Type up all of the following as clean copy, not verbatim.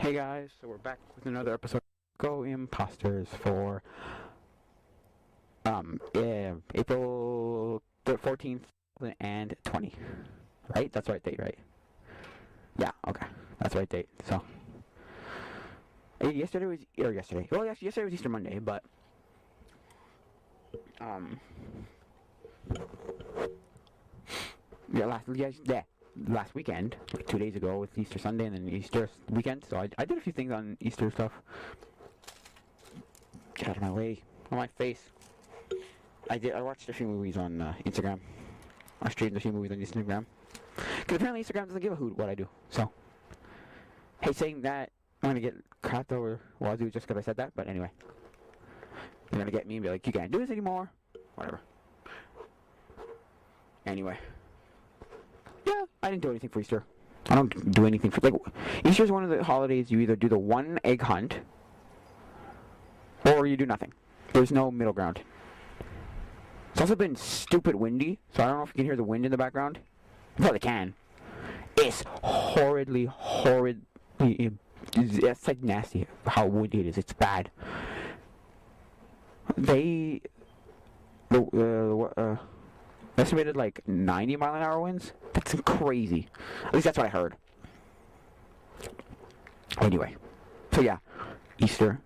Hey guys, so we're back with another episode of Go Imposters for April 14th and 20. Right? That's the right date, right? Yeah, okay. That's the right date. So yesterday was yesterday was Easter Monday, but last weekend, like 2 days ago, with Easter Sunday and then Easter weekend. So I did a few things on Easter stuff. Get out of my way. On my face. I watched a few movies on Instagram. I streamed a few movies on Instagram. Because apparently Instagram doesn't give a hoot what I do. So, hey, saying that, I'm going to get crapped over Wazoo just because I said that. But anyway. They're going to get me and be like, you can't do this anymore. Whatever. Anyway. Yeah, I didn't do anything for Easter. I don't do anything for... Easter is one of the holidays you either do the one egg hunt or you do nothing. There's no middle ground. It's also been stupid windy, so I don't know if you can hear the wind in the background. You probably can. It's it's like nasty how windy it is. It's bad. They... estimated like 90-mile-an-hour winds. That's crazy. At least that's what I heard. Anyway, so yeah, Easter.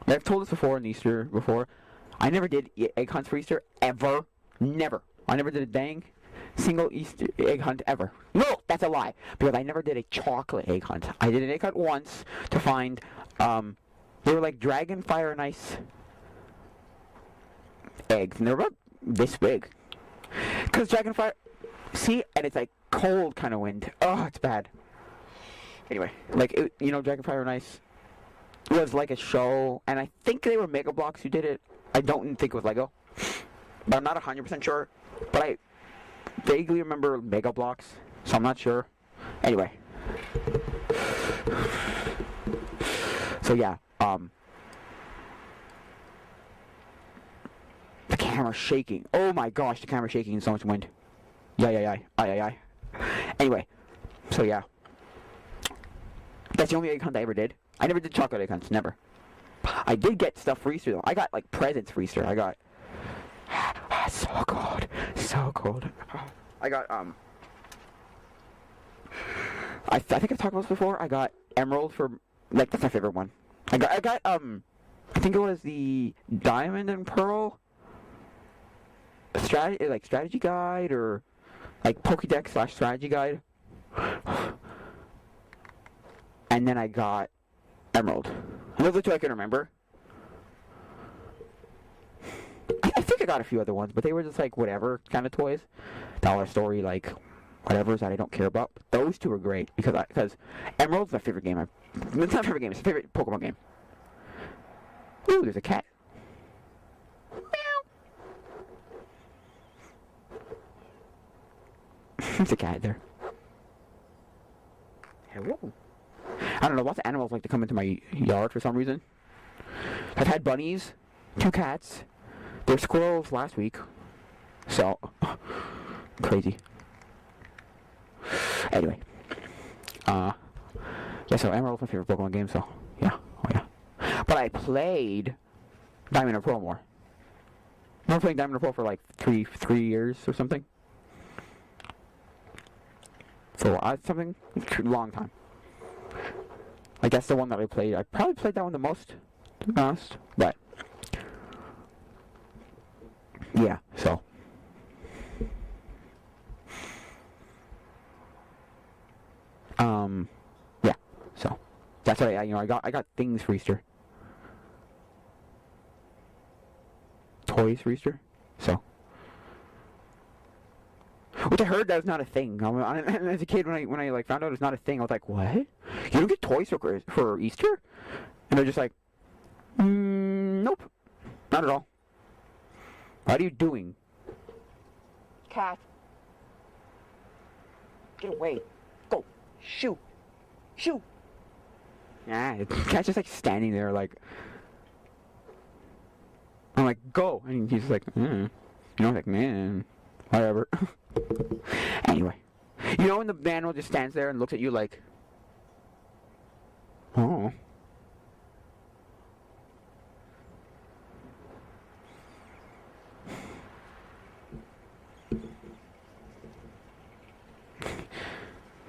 I've told this before in Easter before. I never did egg hunts for Easter ever. Never. I never did a dang single Easter egg hunt ever. No, that's a lie. Because I never did a chocolate egg hunt. I did an egg hunt once to find. They were like dragon, fire, and ice eggs, and they're about this big. Because dragonfire, see, and it's like cold kind of wind. Oh, it's bad. Anyway, Dragonfire and Ice was like a show, and I think they were Mega Bloks who did it. I don't think it was Lego, but I'm not 100% sure. But I vaguely remember Mega Bloks, so I'm not sure. Anyway, so yeah, the camera's shaking. Oh my gosh, the camera's shaking in so much wind. Yeah. Anyway, so yeah. That's the only egg hunt I ever did. I never did chocolate egg hunts, never. I did get stuff for Easter though. I got like presents for Easter. I got so cold. So cold. I got I think I've talked about this before. I got emerald for that's my favorite one. I got I think it was the diamond and pearl strategy guide, or like Pokédex / strategy guide, and then I got emerald. And those are the two I can remember. I think I got a few other ones, but they were just like whatever kind of toys, dollar store like whatever's that I don't care about. But those two are great because Emerald's my favorite game. It's not my favorite game. It's my favorite Pokemon game. Ooh, there's a cat. There's a cat there. Hello. I don't know, lots of animals like to come into my yard for some reason. I've had bunnies, 2 cats, there were squirrels last week. So, crazy. Anyway. Yeah, so Emerald's my favorite Pokemon game, so, yeah. Oh, yeah. But I played Diamond and Pearl more. I've been playing Diamond and Pearl for like 3 years or something. So something long time. Like that's the one that I played. I probably played that one the most, to be honest. But yeah, so yeah, so that's what I got things for Easter, toys for Easter. So. Which I heard that was not a thing. As a kid, when I like found out it was not a thing, I was like, "What? You don't get toys for Easter?" And they're just like, "Nope, not at all." What are you doing, cat? Get away! Go! Shoo! Shoo! Nah, the cat's just like standing there, like I'm like, "Go!" And he's like, I'm like, "Man, whatever." Anyway, You know when the animal just stands there and looks at you like, oh.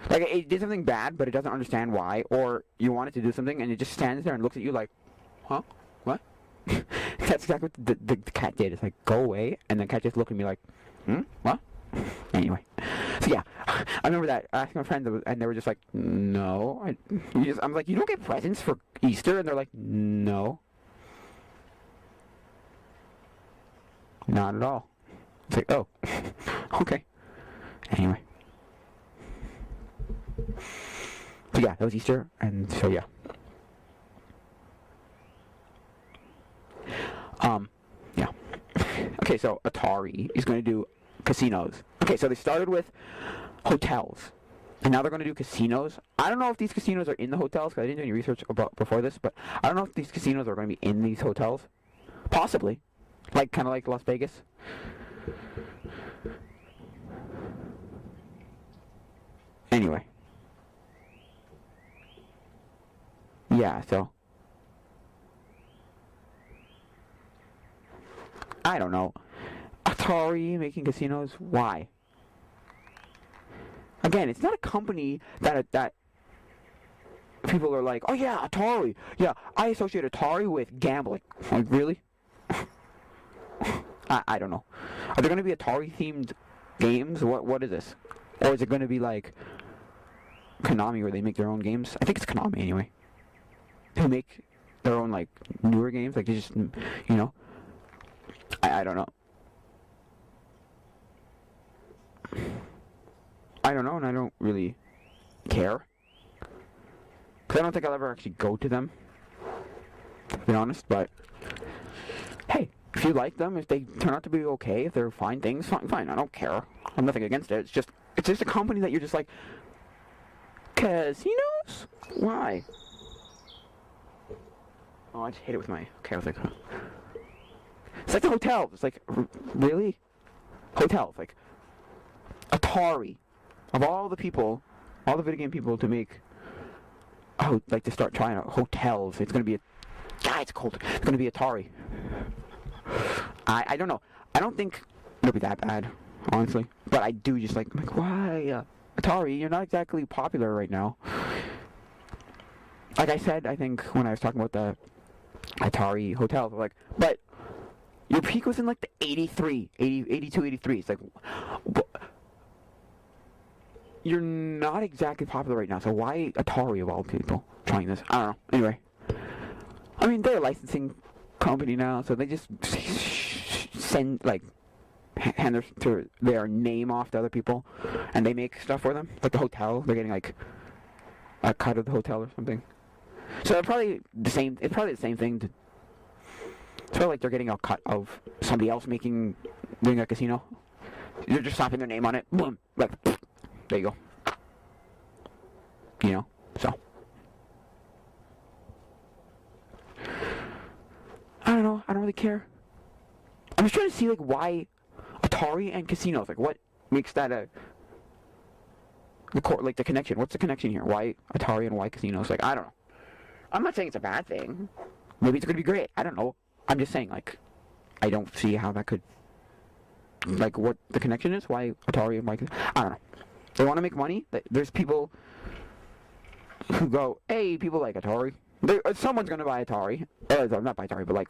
Like, it did something bad, but it doesn't understand why, or you want it to do something, and it just stands there and looks at you like, huh? What? That's exactly what the cat did. It's like, go away, and the cat just looked at me like, what? Anyway. So yeah, I remember that, asking my friends, and they were just like, no. I'm like, you don't get presents for Easter? And they're like, no. Not at all. It's like, oh, okay. Anyway. So yeah, that was Easter, and so yeah. Yeah. Okay, so Atari is going to do casinos. Okay, so they started with hotels, and now they're going to do casinos. I don't know if these casinos are in the hotels, because I didn't do any research about before this, but I don't know if these casinos are going to be in these hotels. Possibly. Like, kind of like Las Vegas. Anyway. Yeah, so I don't know. Atari making casinos? Why? Again, it's not a company that people are like, oh yeah, Atari. Yeah, I associate Atari with gambling. Like, really? I don't know. Are there going to be Atari themed games? What is this? Or is it going to be like Konami where they make their own games? I think it's Konami anyway. Who make their own like newer games? Like they just, you know. I don't know. I don't know, and I don't really care. Because I don't think I'll ever actually go to them, to be honest, but hey, if you like them, if they turn out to be okay, if they're fine things, fine, I don't care. I have nothing against it. It's just a company that you're just like, casinos? Why? Oh, I just hit it with my, okay, I was like, it's like the hotels. It's like, really? Hotels, like, Atari. Of all the people, all the video game people to make, oh, like to start trying out hotels, it's going to be it's cold. It's going to be Atari. I don't know. I don't think it'll be that bad, honestly. But I do just like why? Atari, you're not exactly popular right now. Like I said, I think when I was talking about the Atari hotels, like, but your peak was in like the 82, 83. It's like, you're not exactly popular right now, so why Atari of all people trying this? I don't know. Anyway, I mean, they're a licensing company now, so they just send, like, hand their name off to other people, and they make stuff for them. Like the hotel, they're getting, like, a cut of the hotel or something. So it's probably the same thing. It's probably like they're getting a cut of somebody else doing a casino. They're just slapping their name on it. Boom. Like, there you go. You know, so. I don't know. I don't really care. I'm just trying to see, like, why Atari and casinos. Like, what makes that the connection. What's the connection here? Why Atari and why casinos? Like, I don't know. I'm not saying it's a bad thing. Maybe it's going to be great. I don't know. I'm just saying, like, I don't see how that could, like, what the connection is. Why Atari and why... I don't know. They want to make money. There's people who go, hey, people like Atari. Someone's going to buy Atari. Not buy Atari, but, like,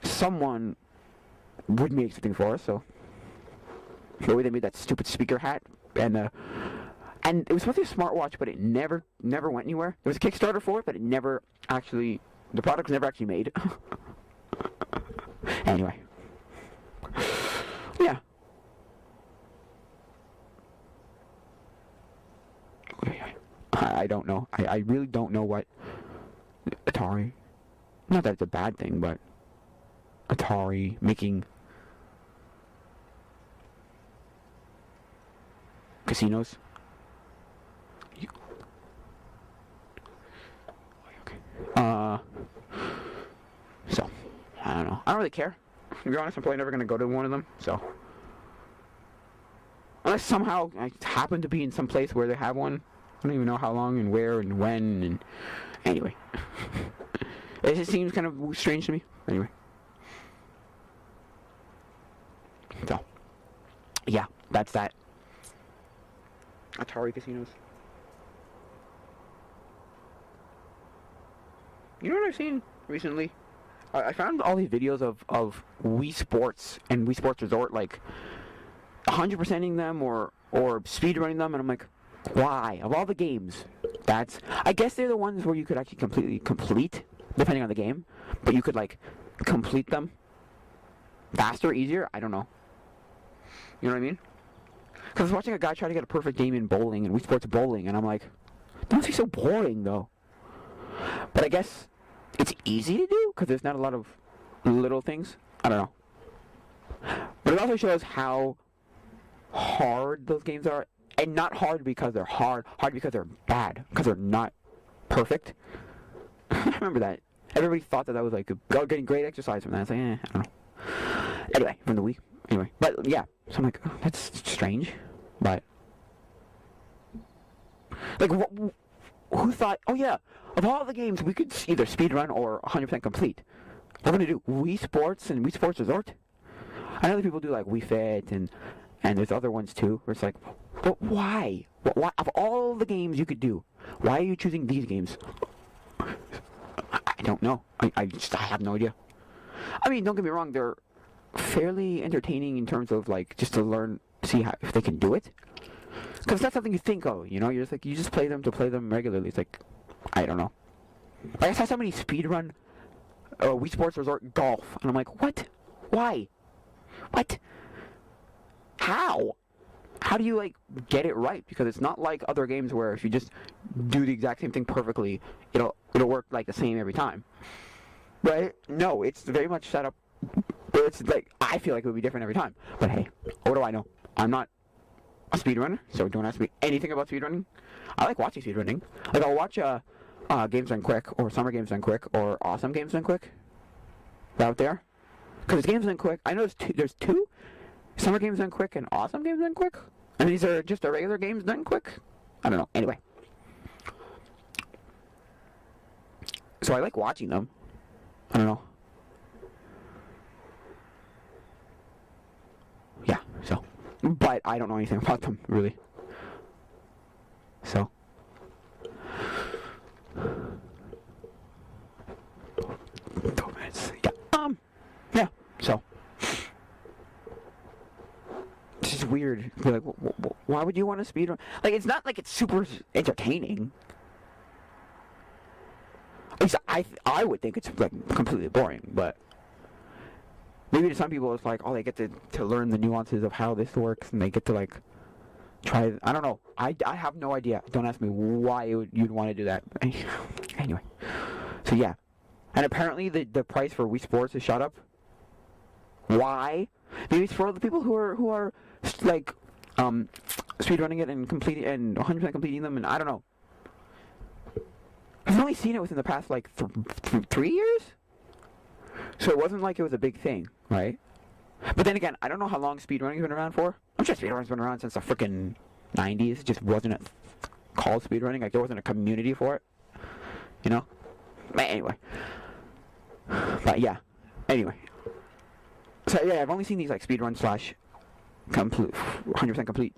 someone would make something for us, so... The way they made that stupid speaker hat, and it was supposed to be a smartwatch, but it never went anywhere. There was a Kickstarter for it, but it never actually... The product was never actually made. Anyway. Yeah. I don't know. I really don't know what Atari... Not that it's a bad thing, but Atari making casinos. So, I don't know. I don't really care. To be honest, I'm probably never going to go to one of them, so. Unless somehow I happen to be in some place where they have one. I don't even know how long and where and when. And anyway, it just seems kind of strange to me. Anyway, so yeah, that's that. Atari casinos. You know what I've seen recently? I found all these videos of Wii Sports and Wii Sports Resort, like 100%ing them or speedrunning them, and I'm like, why? Of all the games, I guess they're the ones where you could actually completely complete, depending on the game, but you could like complete them faster, easier. I don't know. You know what I mean? Because I was watching a guy try to get a perfect game in bowling and Wii Sports bowling, and I'm like, that must be so boring though. But I guess it's easy to do because there's not a lot of little things. I don't know. But it also shows how hard those games are, and not hard because they're hard because they're bad, because they're not perfect. I remember that. Everybody thought that was like getting great exercise from that. It's like, I don't know. Anyway, from the Wii. Anyway, but yeah, so I'm like, oh, that's strange. But like, who thought? Oh yeah, of all the games we could either speedrun or 100% complete, we're gonna do Wii Sports and Wii Sports Resort. I know that people do like Wii Fit and there's other ones too, where it's like, but why? Why? Of all the games you could do, why are you choosing these games? I don't know. I have no idea. I mean, don't get me wrong, they're fairly entertaining in terms of like just to learn, see how if they can do it. Because that's something you think of, you know. You're just like, you just play them to play them regularly. It's like, I don't know. Like I saw somebody speedrun Wii Sports Resort golf, and I'm like, what? Why? What? How? How do you like get it right? Because it's not like other games where if you just do the exact same thing perfectly, it'll work like the same every time. Right? No, it's very much set up. It's like, I feel like it would be different every time. But hey, what do I know? I'm not a speedrunner, so don't ask me anything about speedrunning. I like watching speedrunning. Like I'll watch Games Done Quick, or Summer Games Done Quick, or Awesome Games Done Quick. Out there, because Games Done Quick. I know there's two. Summer Games Done Quick and Awesome Games Done Quick. And these are just a regular Games Done Quick. I don't know. Anyway, so I like watching them. I don't know. Yeah. So, but I don't know anything about them really. So. Yeah. Yeah. So. It's just weird. Like, why would you want to speedrun? Like, it's not like it's super entertaining. At least I would think it's like completely boring, but maybe to some people it's like, oh, they get to learn the nuances of how this works, and they get to like try. I don't know. I have no idea. Don't ask me why you'd want to do that. Anyway, so yeah, and apparently the price for Wii Sports is shot up. Why? Maybe it's for the people who are like speedrunning it and completing and 100% completing them, and I don't know. I've only seen it within the past like 3 years, so it wasn't like it was a big thing, right? But then again, I don't know how long speedrunning's been around for. I'm sure speedrunning's been around since the frickin' 90s. It just wasn't called speedrunning. Like there wasn't a community for it, you know. But anyway, anyway. So yeah, I've only seen these like speedrun / complete 100% complete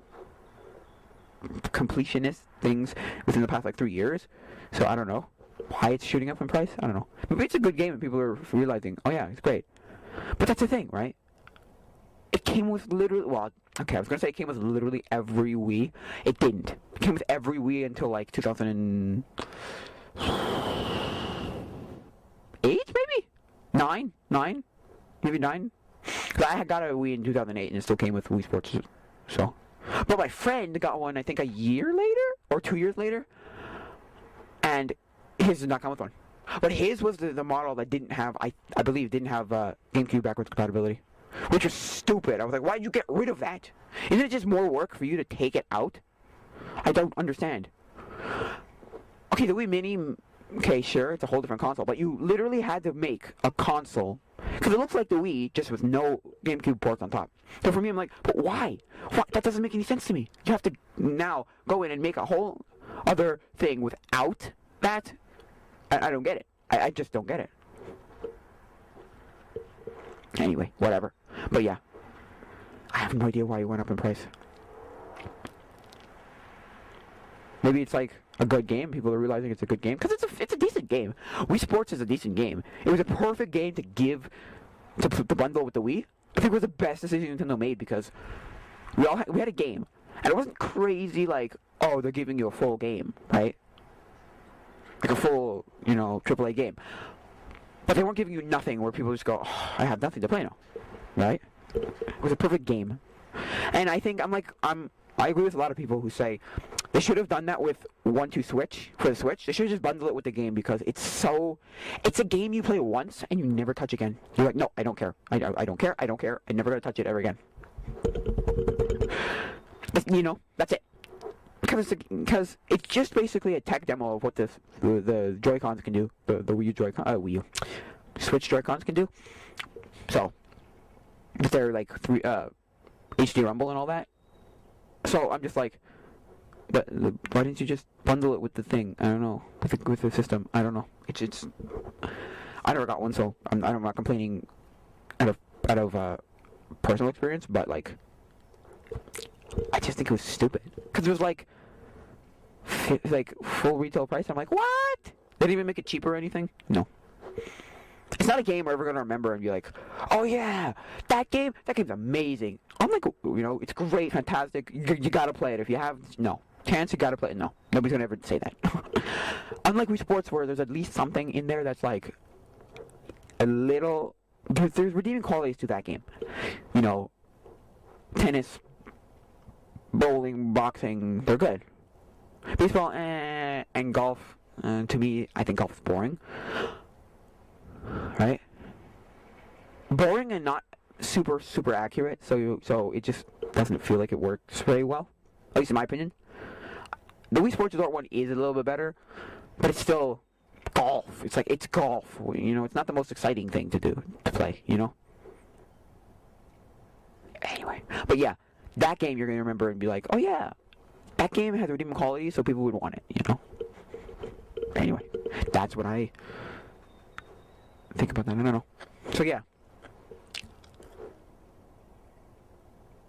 completionist things within the past like 3 years. So I don't know why it's shooting up in price. I don't know. Maybe it's a good game and people are realizing, oh yeah, it's great. But that's the thing, right? It came with literally, well, okay, I was gonna say it came with literally every Wii. It didn't. It came with every Wii until like 2008, maybe 9, maybe 9. Cause I had got a Wii in 2008 and it still came with Wii Sports. So, but my friend got one I think a year later or 2 years later, and his did not come with one. But his was the model that didn't have, I believe, didn't have GameCube backwards compatibility, which is stupid. I was like, why did you get rid of that? Isn't it just more work for you to take it out? I don't understand. Okay, the Wii Mini, okay, sure, it's a whole different console, but you literally had to make a console Because it looks like the Wii, just with no GameCube ports on top. So for me, I'm like, but why? What? That doesn't make any sense to me. You have to now go in and make a whole other thing without that. I don't get it. I just don't get it. Anyway, whatever. But yeah, I have no idea why it went up in price. Maybe it's like a good game. People are realizing it's a good game because it's a decent game. Wii Sports is a decent game. It was a perfect game to give to bundle with the Wii. I think it was the best decision Nintendo made because we had a game and it wasn't crazy like, oh, they're giving you a full game, right? Like a full, AAA game. But they weren't giving you nothing where people just go, oh, I have nothing to play now, right? It was a perfect game. And I think I agree with a lot of people who say they should have done that with 1-2 Switch for the Switch. They should have just bundled it with the game because it's a game you play once and you never touch again. You're like, no, I don't care. I don't care. I don't care. I'm never gonna touch it ever again. But, that's it. Because it's just basically a tech demo of what the Joy-Cons can do. The Wii U Joy-Con, Switch Joy-Cons can do. So, if they're like HD Rumble and all that. So I'm just like, but why didn't you just bundle it with the thing? I don't know, with the system. I don't know. It's I never got one, so I'm not complaining out of personal experience, but like, I just think it was stupid because it was like full retail price. I'm like, what? They didn't even make it cheaper or anything. No. It's not a game we're ever going to remember and be like, oh yeah, that game's amazing. I'm like, it's great, fantastic. You got to play it. If you have, no. Chance, you got to play it. No. Nobody's going to ever say that. Unlike Wii Sports where there's at least something in there that's like a little, there's redeeming qualities to that game. Tennis, bowling, boxing, they're good. Baseball, and golf, to me, I think golf is boring. Right? Boring and not super accurate, so it just doesn't feel like it works very well. At least in my opinion. The Wii Sports Resort one is a little bit better, but it's still golf. It's golf. It's not the most exciting thing to play. Anyway, but yeah, that game you're gonna remember and be like, oh yeah, that game has redeeming qualities, so people would want it. Anyway, that's what I think about that. I don't know. So yeah,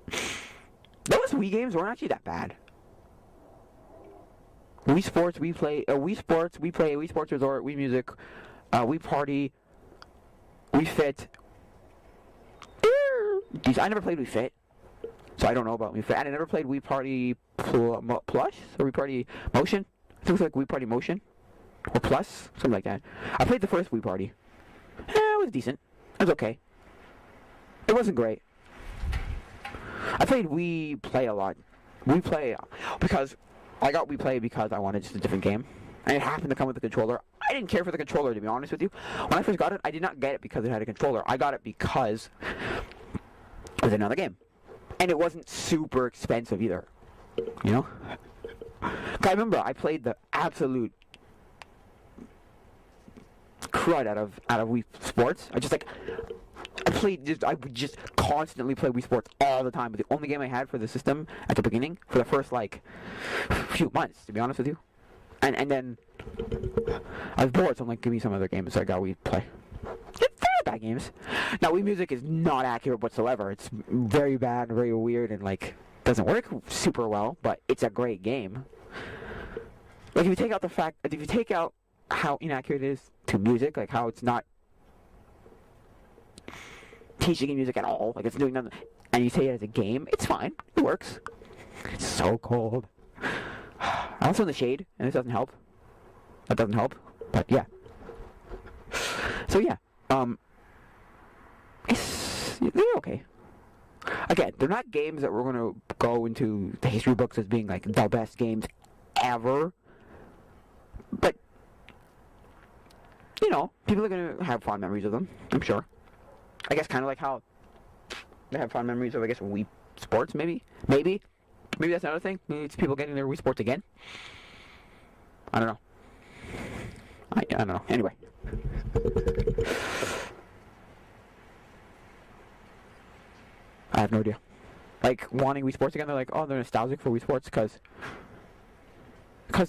those Wii games weren't actually that bad. Wii Sports, we play Wii Sports, Wii Sports Resort, Wii Music, Wii Party, Wii Fit. I never played Wii Fit, so I don't know about Wii Fit. And I never played Wii Party Plus or Wii Party Motion. I think it was like Wii Party Motion or Plus, something like that. I played the first Wii Party. It was decent. It was okay. It wasn't great. I played Wii Play a lot. Wii Play because I got Wii Play because I wanted just a different game. And it happened to come with a controller. I didn't care for the controller, to be honest with you. When I first got it, I did not get it because it had a controller. I got it because it was another game. And it wasn't super expensive either. I remember I played the absolute crud out of Wii Sports. I would just constantly play Wii Sports all the time. But the only game I had for the system at the beginning, for the first few months, to be honest with you. And then I was bored, so I'm like, give me some other games. So I got Wii Play. They're not bad games. Now Wii Music is not accurate whatsoever. It's very bad and very weird and doesn't work super well, but it's a great game. If you take out how inaccurate it is to music, like how it's not teaching you music at all, like it's doing nothing, and you say it as a game, it's fine. It works. It's so cold. I'm also in the shade, and this doesn't help. That doesn't help, but yeah. So yeah, they're okay. Again, they're not games that we're gonna go into the history books as being like the best games ever. But people are gonna have fond memories of them, I'm sure. I guess kind of like how they have fond memories of, I guess, Wii Sports, maybe that's another thing. Maybe it's people getting their Wii Sports again. I don't know. I don't know. Anyway. have no idea. Like, wanting Wii Sports again, they're like, oh, they're nostalgic for Wii Sports, because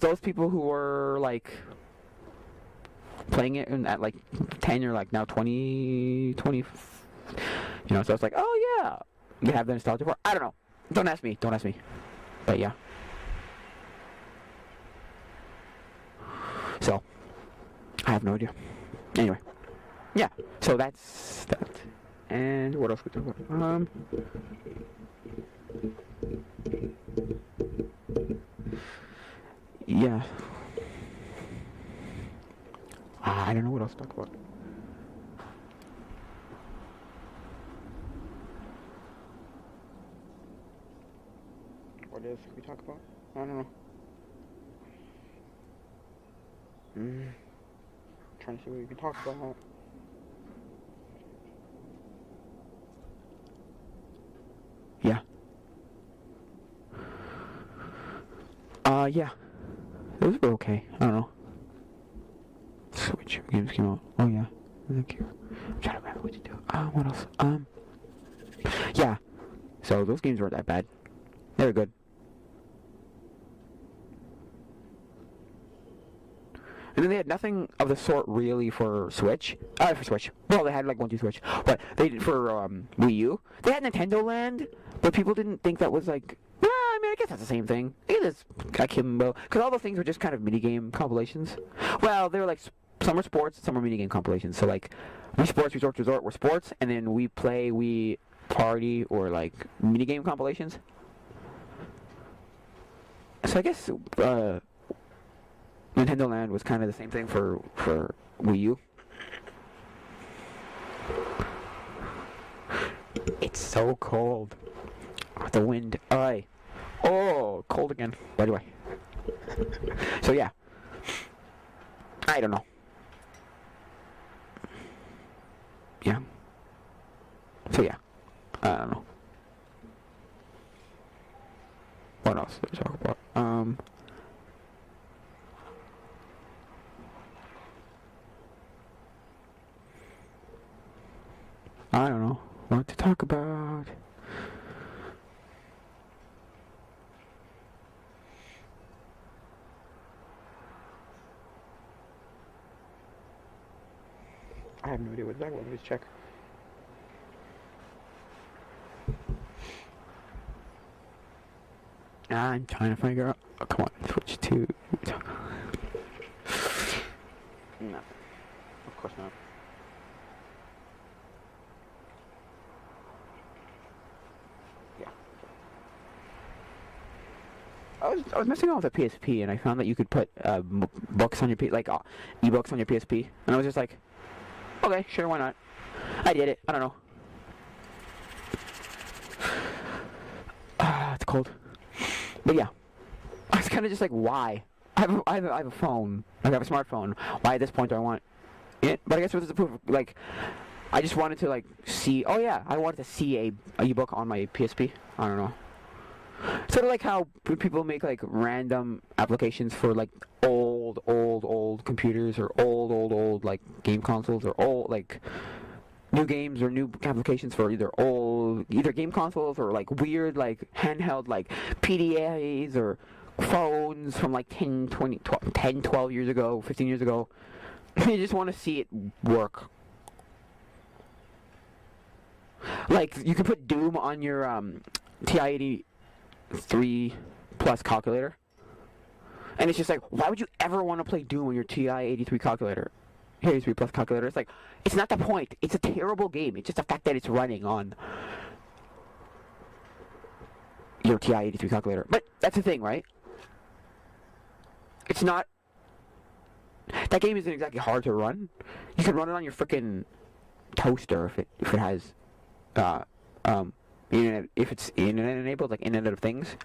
those people who were, like, playing it at, like, 10 or, like, now 20, you know, so it's like, oh, yeah, you have the nostalgia for it. I don't know. Don't ask me. But, yeah. So, I have no idea. Anyway. Yeah, so that's that. And what else we talk about? Yeah. I don't know what else to talk about. What else we talk about? I don't know. Trying to see what we can talk about. Yeah. Yeah. Those were okay. I don't know. Switch games came out. Oh yeah. Thank you. I'm trying to remember what to do. What else? Yeah. So those games weren't that bad. They were good. And then they had nothing of the sort really for Switch. For Switch. Well, they had like 1-2 Switch, but they did for Wii U. They had Nintendo Land, but people didn't think that was like. I mean, I guess that's the same thing. It is akimbo, because all those things were just kind of minigame compilations. Well, they were like some were sports, some were minigame compilations. So like, Wii Sports Resort were sports, and then We Play, We Party, or like minigame compilations. So I guess Nintendo Land was kind of the same thing for Wii U. It's so cold. The wind. Aye. Oh, cold again. By the way. So yeah. I don't know. Yeah. So yeah. I don't know. What else did we talk about? I don't know what to talk about. I have no idea what to talk about. Let me just check. I'm trying to figure out. Oh, come on, switch to. No, of course not. Yeah. I was messing around with a PSP, and I found that you could put books on your ebooks on your PSP, and I was just like, okay, sure, why not? I did it. I don't know. It's cold. But yeah, I was kind of just like, why? I have a phone. Like, I have a smartphone. Why at this point do I want it? But I guess it was a proof. Like, I just wanted to like see. Oh yeah, I wanted to see a ebook on my PSP. I don't know. Sort of like how people make like random applications for like old computers, or old like game consoles, or old like new games or new applications for either game consoles or like weird like handheld like PDAs or phones from like 10, 12 years ago, 15 years ago. You just want to see it work. Like, you can put Doom on your TI-83 Plus calculator, and it's just like, why would you ever want to play Doom on your TI-83 calculator? 83 Plus calculator. It's like, it's not the point. It's a terrible game. It's just the fact that it's running on your TI-83 calculator. But that's the thing, right? It's not. That game isn't exactly hard to run. You can run it on your frickin' toaster if it has internet, if it's internet enabled, like Internet of Things,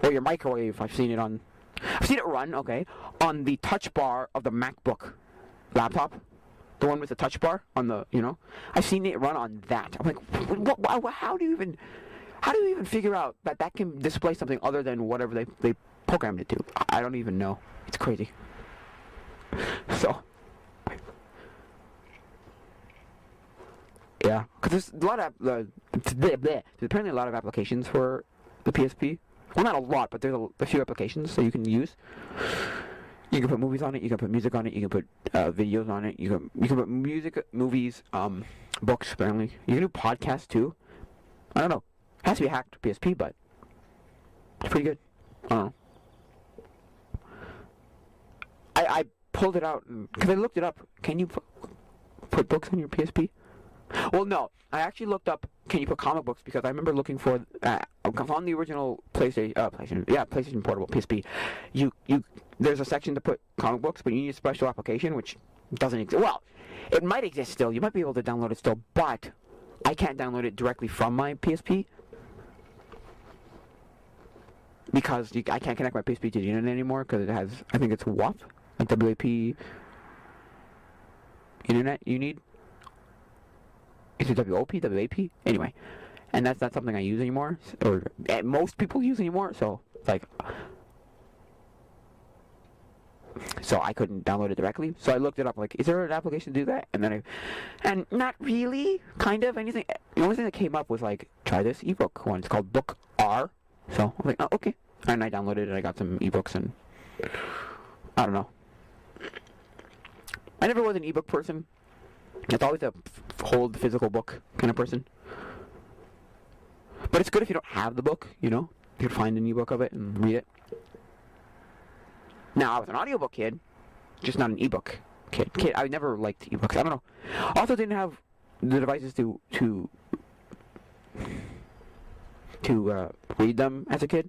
or your microwave. I've seen it run, okay, on the touch bar of the MacBook laptop, the one with the touch bar on the, I've seen it run on that. I'm like, how do you even figure out that can display something other than whatever they programmed it to? I don't even know. It's crazy. So Yeah, because there's a lot of there's apparently a lot of applications for the PSP. Well, not a lot, but there's a few applications that you can use. You can put movies on it. You can put music on it. You can put videos on it. You can put music, movies, books. Apparently, you can do podcasts too. I don't know. It has to be hacked PSP, but it's pretty good. I don't know. I pulled it out because I looked it up. Can you put books on your PSP? Well, no. I actually looked up, can you put comic books, because I remember looking for, on the original PlayStation Portable, PSP, there's a section to put comic books, but you need a special application, which doesn't exist. Well, it might exist still. You might be able to download it still, but I can't download it directly from my PSP, because I can't connect my PSP to the internet anymore, because it has, I think it's WAP, like WAP internet you need. Is it WOP? WAP? Anyway. And that's not something I use anymore. Or most people use anymore. So, like... So I couldn't download it directly. So I looked it up, like, is there an application to do that? And then and not really, kind of, anything. The only thing that came up was, like, try this ebook one. It's called Book R. So I was like, oh, okay. And I downloaded it, and I got some ebooks, and... I don't know. I never was an ebook person. It's always a hold the physical book kind of person. But it's good if you don't have the book, you know? You could find an ebook of it and read it. Now, I was an audiobook kid, just not an ebook kid. I never liked ebooks. I don't know. Also didn't have the devices to read them as a kid.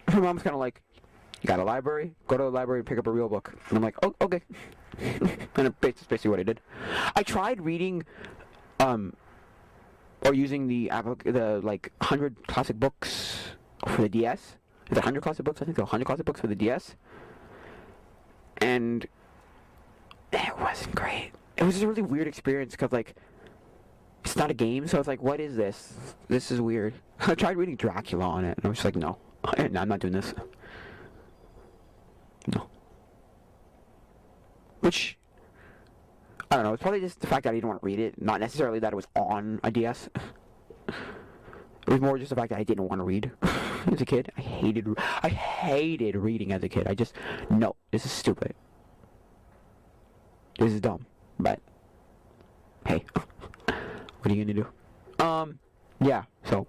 My mom's kind of like, you got a library? Go to the library and pick up a real book. And I'm like, oh, okay. And that's basically what I did. I tried reading, or using the like 100 classic books for the DS. Is it 100 classic books? I think there were 100 classic books for the DS. And it wasn't great. It was just a really weird experience because, like, it's not a game, so I was like, what is this? This is weird. I tried reading Dracula on it, and I was just like, no, I'm not doing this. No. Which, I don't know, it's probably just the fact that I didn't want to read it, not necessarily that it was on a DS. It was more just the fact that I didn't want to read as a kid. I hated reading as a kid. No, this is stupid. This is dumb. But, hey, what are you gonna do? Yeah, so.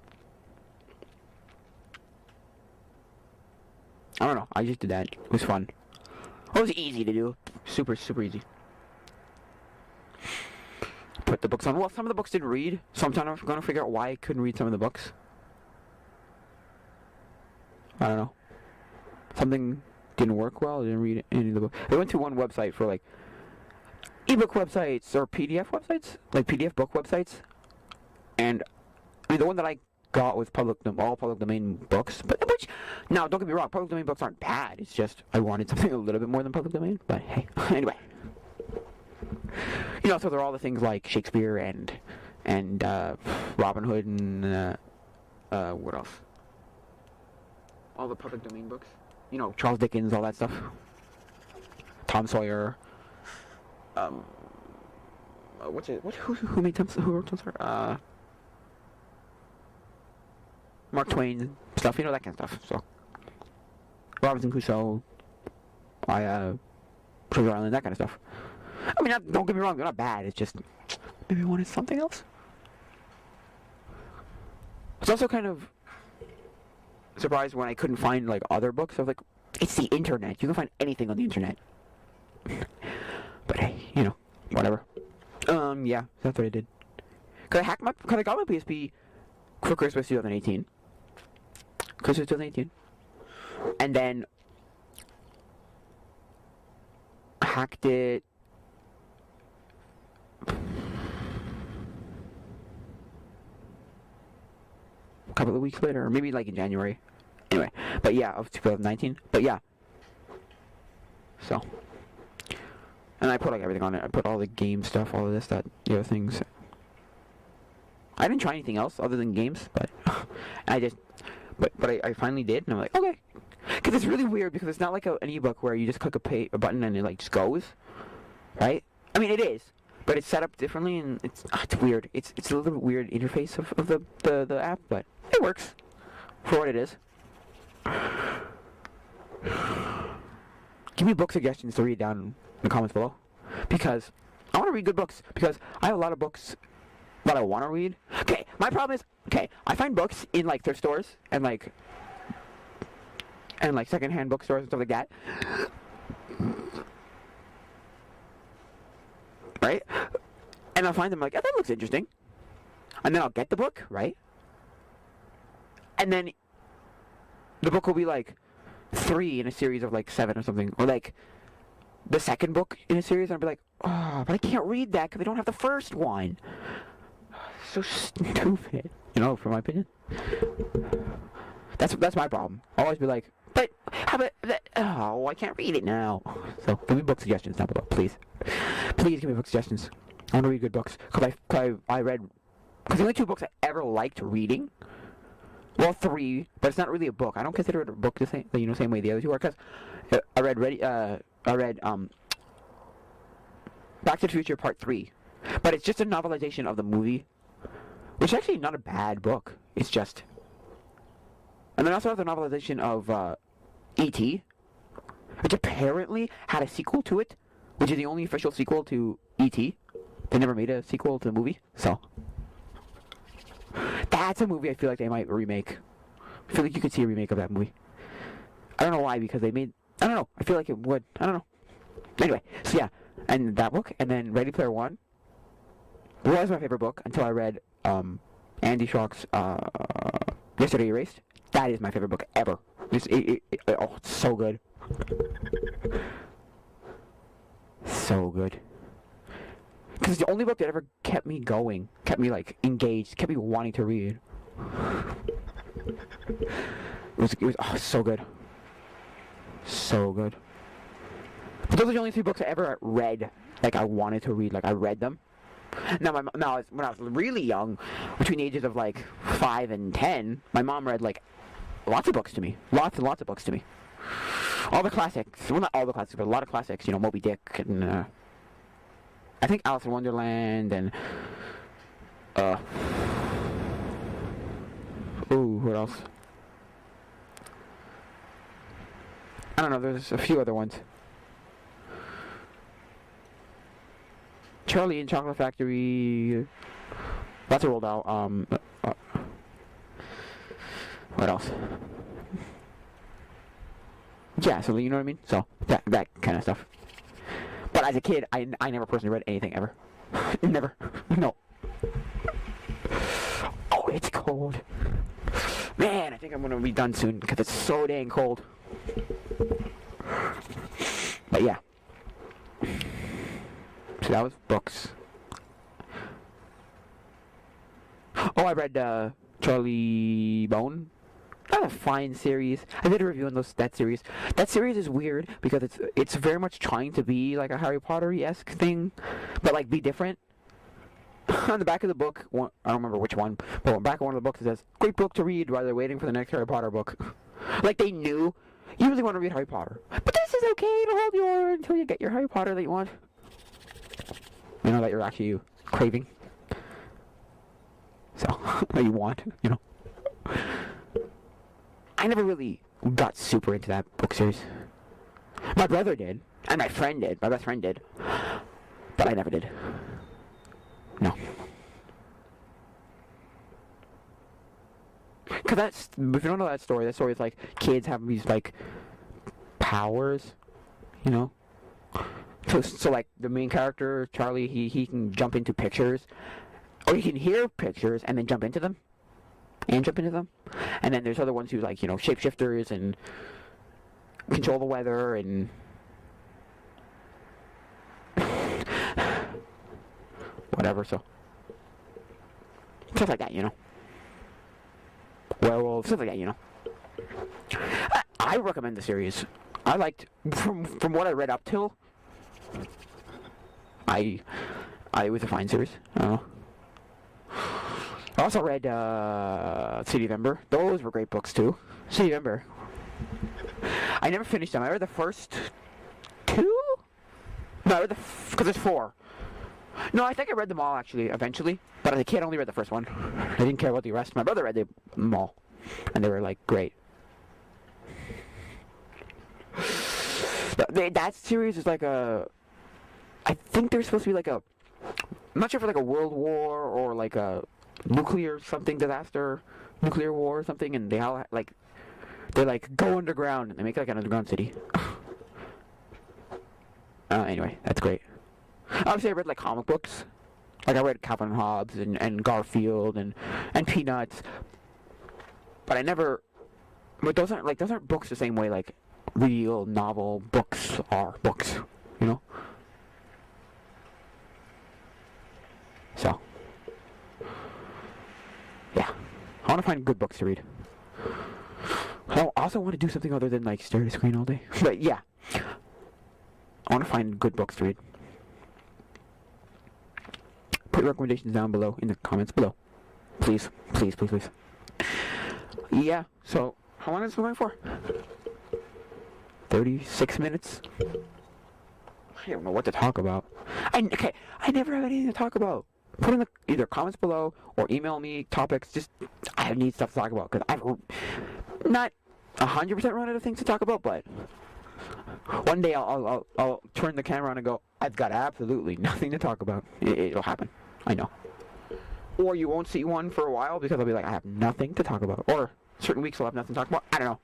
I don't know, I just did that. It was fun. It was easy to do. Super, super easy. Put the books on. Well, some of the books didn't read, so I'm trying to figure out why I couldn't read some of the books. I don't know. Something didn't work well. I didn't read any of the books. I went to one website for, like, ebook websites or PDF websites, like PDF book websites. And, I mean, the one that I got was all public domain books, but which, now don't get me wrong, public domain books aren't bad. It's just I wanted something a little bit more than public domain. But hey, anyway, you know, so there are all the things like Shakespeare and Robin Hood and what else? All the public domain books. You know, Charles Dickens, all that stuff. Tom Sawyer. Who made Tom? Who wrote Tom Sawyer? Mark Twain stuff, you know, that kind of stuff. So, Robinson Crusoe, Treasure Island, that kind of stuff. I mean, don't get me wrong, they're not bad. It's just maybe I wanted something else. I was also kind of surprised when I couldn't find, like, other books. I was like, it's the internet. You can find anything on the internet. But hey, you know, whatever. Yeah, that's what I did. Cause I got my PSP for Christmas 2018. Christmas 2018. And then hacked it a couple of weeks later, or maybe like in January. Anyway, but yeah, of 2019. But yeah. So. And I put like everything on it. I put all the game stuff, all of this, that, the other things. I didn't try anything else other than games, but I finally did, and I'm like, okay. Because it's really weird, because it's not like an ebook where you just click a button and it like just goes, right? I mean, it is, but it's set up differently, and it's weird. It's a little bit weird interface of the app, but it works for what it is. Give me book suggestions to read down in the comments below, because I want to read good books, because I have a lot of books that I want to read. Okay, my problem is, I find books in like thrift stores and like secondhand bookstores and stuff like that. Right? And I'll find them like, oh, that looks interesting. And then I'll get the book, right? And then the book will be like 3 in a series of like 7 or something. Or like the second book in a series, and I'll be like, oh, but I can't read that because I don't have the first one. So stupid. You know, from my opinion. That's my problem. I'll always be like, but how about that? Oh, I can't read it now. So give me book suggestions down below, please. Please give me book suggestions. I want to read good books. Because I read... Because the only 2 books I ever liked reading... Well, 3, but it's not really a book. I don't consider it a book the same way the other 2 are. Because I read Back to the Future Part 3. But it's just a novelization of the movie. Which is actually not a bad book. It's just... And then I also have the novelization of E.T., which apparently had a sequel to it, which is the only official sequel to E.T. They never made a sequel to the movie, so... That's a movie I feel like they might remake. I feel like you could see a remake of that movie. I don't know why, because they made... I don't know, I feel like it would. I don't know. Anyway, so yeah, and that book, and then Ready Player One was my favorite book until I read Andy Schrock's Yesterday Erased. That is my favorite book ever. Oh, it's so good. So good. Because it's the only book that ever kept me going, kept me like engaged, kept me wanting to read. It was so good. So good. But those are the only 3 books I ever read. Like I wanted to read. Like I read them. Now, when I was really young, between the ages of like 5 and 10, my mom read like lots of books to me. Lots and lots of books to me. All the classics. Well, not all the classics, but a lot of classics. You know, Moby Dick and I think Alice in Wonderland and ooh, what else? I don't know. There's a few other ones. Charlie and Chocolate Factory. Lots of rolled out. What else? Yeah, so you know what I mean? So, that kind of stuff. But as a kid, I never personally read anything ever. Never. No. Oh, it's cold. Man, I think I'm going to be done soon because it's so dang cold. But yeah. So that was books. Oh, I read Charlie Bone. That's a fine series. I did a review on that series. That series is weird because it's very much trying to be like a Harry Potter-esque thing, but like be different. On the back of the book, I don't remember which one, but on the back of one of the books it says, "Great book to read while they're waiting for the next Harry Potter book." Like they knew you really want to read Harry Potter, but this is okay. It'll hold you over until you get your Harry Potter that you want. You know that you're actually craving. So that you want, you know. I never really got super into that book series. My brother did, and my friend did. My best friend did, but I never did. No. Cause if you don't know that story is like kids have these like powers, you know. So like the main character Charlie, he can jump into pictures, or he can hear pictures and then jump into them. And then there's other ones who like, you know, shapeshifters and control the weather and whatever, so stuff like that, you know. Werewolves, stuff like that, you know. I recommend the series. I liked from what I read up till. It was a fine series. I also read City of Ember. Those were great books too. City of Ember. I never finished them. I read the first 2? No, I read because there's 4. No, I think I read them all actually eventually, but as a kid I only read the first one. I didn't care about the rest. My brother read them all, and they were like great. That series is like a. I think they're supposed to be like a. I'm not sure if like a world war or like a nuclear something disaster, nuclear war or something, and they all like they like go underground and they make like an underground city. Anyway, that's great. Obviously, I read like comic books. Like I read Calvin and Hobbes and Garfield and Peanuts, but I never. But those aren't books the same way like real novel books are books, you know. So, yeah, I want to find good books to read. I also want to do something other than like stare at a screen all day. But yeah, I want to find good books to read. Put recommendations down below in the comments below. Please, please, please, please. Yeah, so how long is this going for? 36 minutes? I don't know what to talk about. I never have anything to talk about. Put in the either comments below or email me topics. Just, I need stuff to talk about because I've not 100% run out of things to talk about, but one day I'll turn the camera on and go, I've got absolutely nothing to talk about. It'll happen. I know. Or you won't see one for a while because I'll be like, I have nothing to talk about. Or certain weeks I'll have nothing to talk about. I don't know.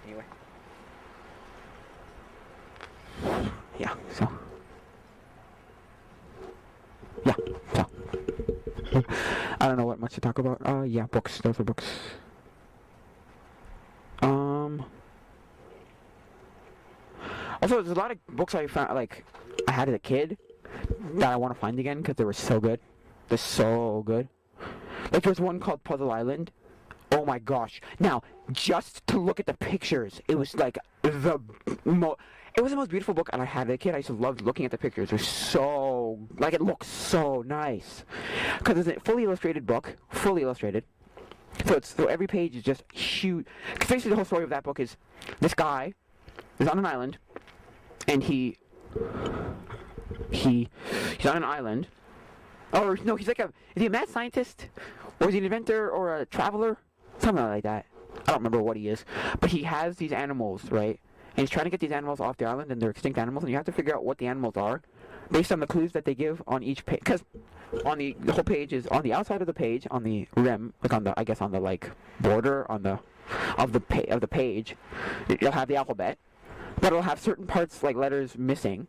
Anyway. Yeah, so. Yeah, so. I don't know what much to talk about. Yeah, books. Those are books. Also, there's a lot of books I found, like, I had as a kid that I want to find again because they were so good. They're so good. Like, there's one called Puzzle Island. Oh my gosh. Now, just to look at the pictures, it was like it was the most beautiful book, and I had as a kid. I just loved looking at the pictures. They're so, like, it looks so nice. Because it's a fully illustrated book, fully illustrated. So every page is just huge. Because basically the whole story of that book is this guy is on an island, and he's on an island. Or no, is he a mad scientist? Or is he an inventor or a traveler? Something like that. I don't remember what he is. But he has these animals, right? And he's trying to get these animals off the island, and they're extinct animals, and you have to figure out what the animals are based on the clues that they give on each page. Because on the whole page is on the outside of the page, on the rim, like on the like border of the page, you'll have the alphabet, but it'll have certain parts like letters missing,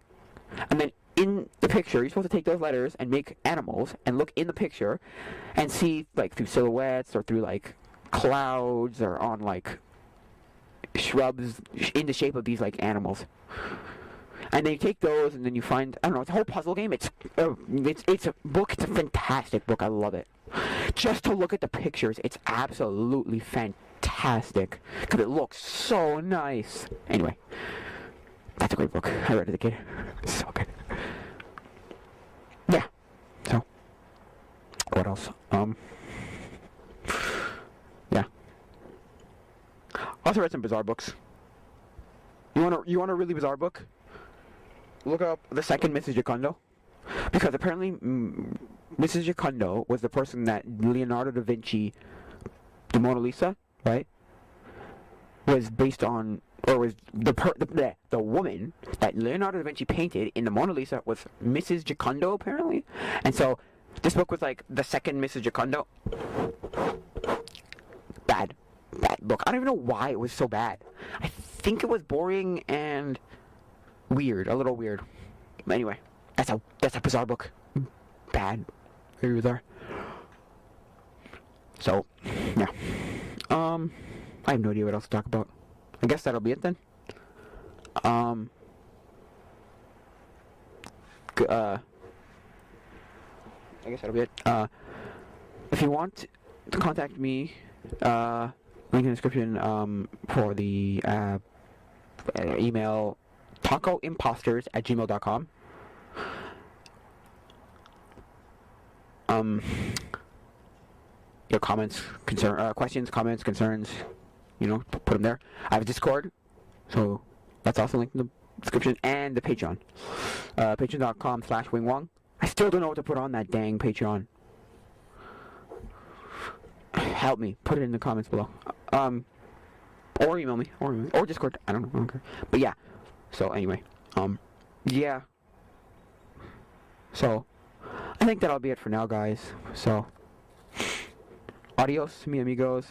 and then in the picture you're supposed to take those letters and make animals and look in the picture and see like through silhouettes or through like clouds or on like shrubs in the shape of these like animals. And then you take those, and then you find, I don't know, it's a whole puzzle game. It's a book. It's a fantastic book. I love it. Just to look at the pictures, it's absolutely fantastic. Because it looks so nice. Anyway, that's a great book. I read it as a kid. It's so good. Yeah. So, what else? Yeah. Also read some bizarre books. You want a really bizarre book? Look up The Second Mrs. Giocondo, because apparently Mrs. Giocondo was the person that Leonardo da Vinci, the Mona Lisa, right, was based on, or was the woman that Leonardo da Vinci painted in the Mona Lisa was Mrs. Giocondo apparently, and so this book was like The Second Mrs. Giocondo. Bad book. I don't even know why it was so bad. I think it was boring and weird, a little weird. But anyway, that's a bizarre book. Bad, very bizarre. So, yeah. I have no idea what else to talk about. I guess that'll be it then. I guess that'll be it. If you want to contact me, link in the description for the email tacoimposters@gmail.com. Your comments, questions, comments, concerns, put them there. I have a Discord, so that's also linked in the description, and the Patreon. Patreon.com/wingwong. I still don't know what to put on that dang Patreon. Help me. Put it in the comments below. Or email me. Or Discord. I don't know. I don't care. But yeah. So anyway. Yeah. So, I think that'll be it for now, guys. So, adios, mi amigos.